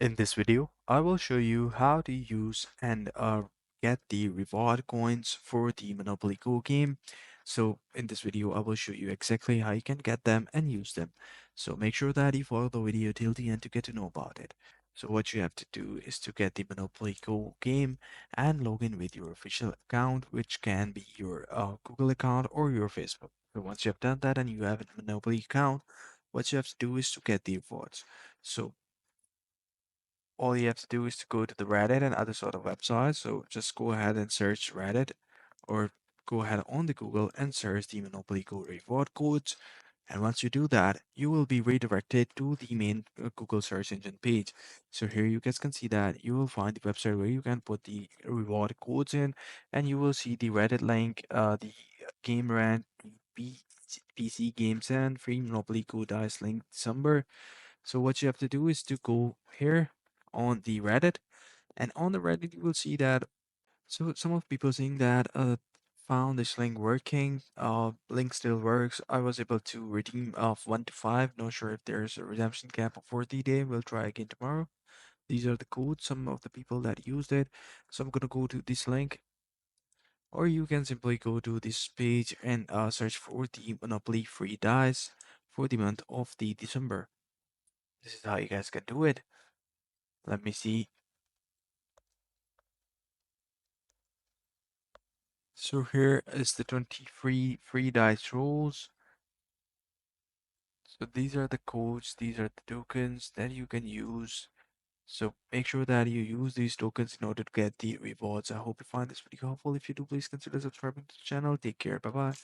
In this video, I will show you how to use and get the reward coins for the Monopoly Go game. So in this video, I will show you exactly how you can get them and use them. So make sure that you follow the video till the end to get to know about it. So what you have to do is to get the Monopoly Go game and log in with your official account, which can be your Google account or your Facebook. So once you have done that and you have a Monopoly account, what you have to do is to get the rewards. So all you have to do is to go to the Reddit and other sort of websites. So just go ahead and search Reddit or go ahead on the Google and search the Monopoly Go reward codes. And once you do that, you will be redirected to the main Google search engine page. So here you guys can see that you will find the website where you can put the reward codes in, and you will see the Reddit link, the game rant, the PC games and free Monopoly Go dice link December. So what you have to do is to go here on the Reddit, and on the Reddit you will see that some of people saying that found this link working. Link still works. I was able to redeem of 1 to 5. Not sure if there's a redemption cap of 40 day. We'll try again tomorrow. These are the codes. Some of the people that used it. So I'm gonna go to this link, or you can simply go to this page and search for the Monopoly free dice for the month of the December. This is how you guys can do it. Let me see. So here is the 23 free dice rolls. So these are the codes, these are the tokens that you can use. So make sure that you use these tokens in order to get the rewards. I hope you find this video helpful. If you do, please consider subscribing to the channel. Take care. Bye bye.